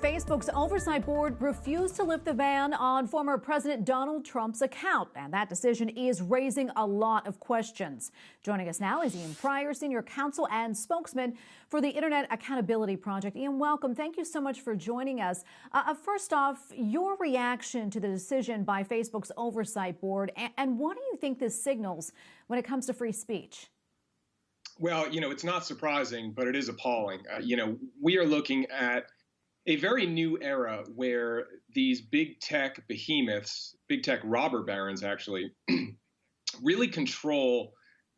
Facebook's Oversight Board refused to lift the ban on former President Donald Trump's account, and that decision is raising a lot of questions. Joining us now is Ian Pryor, Senior Counsel and Spokesman for the Internet Accountability Project. Ian, welcome. Thank you so much for joining us. First off, your reaction to the decision by Facebook's Oversight Board, and what do you think this signals when it comes to free speech? Well, it's not surprising, but it is appalling. We are looking at a very new era where these big tech behemoths, big tech robber barons actually, really control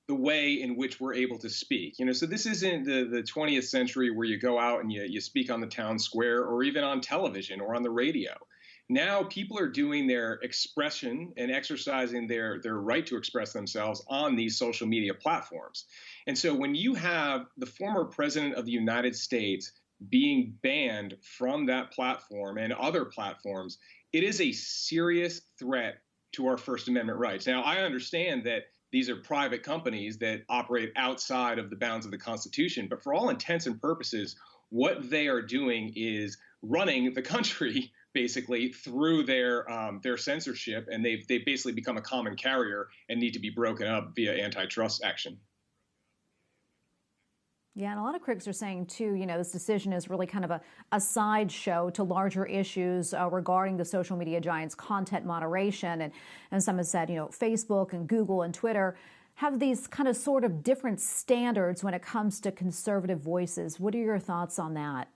the way in which we're able to speak. So this isn't the 20th century where you go out and you speak on the town square or even on television or on the radio. Now people are doing their expression and exercising their right to express themselves on these social media platforms. And so when you have the former president of the United States being banned from that platform and other platforms, it is a serious threat to our First Amendment rights. Now, I understand that these are private companies that operate outside of the bounds of the Constitution, but for all intents and purposes, what they are doing is running the country basically through their censorship, and they've basically become a common carrier and need to be broken up via antitrust action. Yeah, and a lot of critics are saying, too, this decision is really kind of a sideshow to larger issues regarding the social media giants' content moderation. And some have said, Facebook and Google and Twitter have these kind of sort of different standards when it comes to conservative voices. What are your thoughts on that?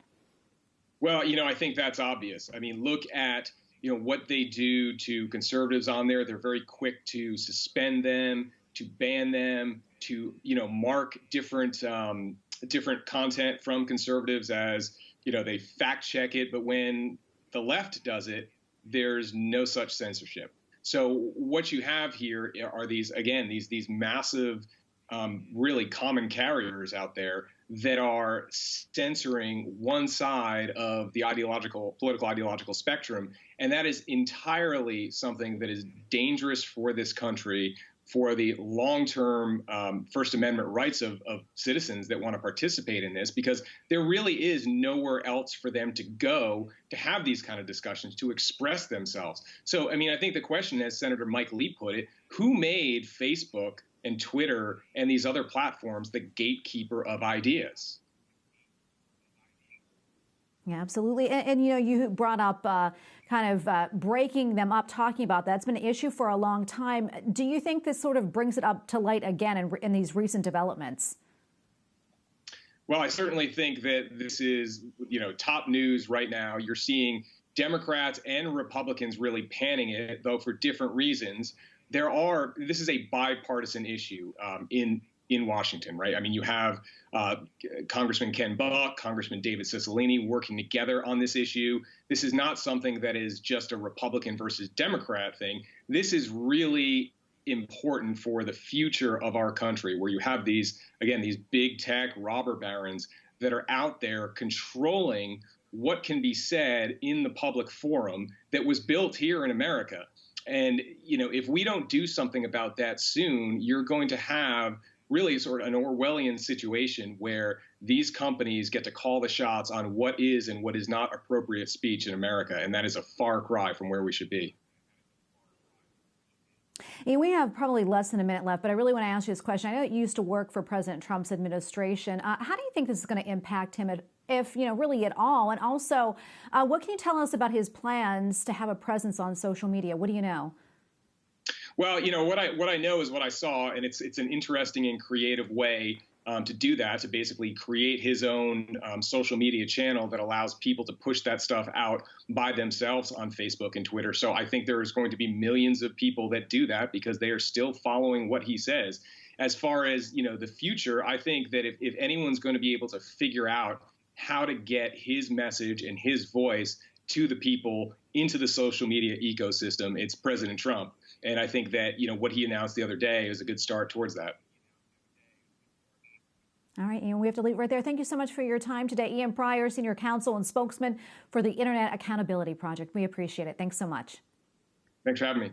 Well, I think that's obvious. I mean, look at, what they do to conservatives on there. They're very quick to suspend them, to ban them, to, mark different content from conservatives as, they fact check it. But when the left does it, there's no such censorship. So what you have here are these massive, really common carriers out there that are censoring one side of the political ideological spectrum. And that is entirely something that is dangerous for this country, for the long-term First Amendment rights of citizens that want to participate in this, because there really is nowhere else for them to go to have these kind of discussions, to express themselves. So, I think the question, as Senator Mike Lee put it, who made Facebook and Twitter and these other platforms the gatekeeper of ideas? Yeah, absolutely. And you brought up breaking them up, talking about that. It's been an issue for a long time. Do you think this sort of brings it up to light again in these recent developments? Well, I certainly think that this is, top news right now. You're seeing Democrats and Republicans really panning it, though for different reasons. This is a bipartisan issue in Washington, right? You have Congressman Ken Buck, Congressman David Cicilline working together on this issue. This is not something that is just a Republican versus Democrat thing. This is really important for the future of our country, where you have these big tech robber barons that are out there controlling what can be said in the public forum that was built here in America. And, if we don't do something about that soon, you're going to have really sort of an Orwellian situation where these companies get to call the shots on what is and what is not appropriate speech in America. And that is a far cry from where we should be. And we have probably less than a minute left, but I really want to ask you this question. I know that you used to work for President Trump's administration. How do you think this is going to impact him, if really at all? And also, what can you tell us about his plans to have a presence on social media? What do you know? Well, what I know is what I saw, and it's an interesting and creative way to do that, to basically create his own social media channel that allows people to push that stuff out by themselves on Facebook and Twitter. So I think there's going to be millions of people that do that because they are still following what he says. As far as, the future, I think that if anyone's going to be able to figure out how to get his message and his voice to the people into the social media ecosystem, it's President Trump. And I think that, what he announced the other day is a good start towards that. All right, Ian, we have to leave it right there. Thank you so much for your time today. Ian Pryor, Senior Counsel and Spokesman for the Internet Accountability Project. We appreciate it. Thanks so much. Thanks for having me.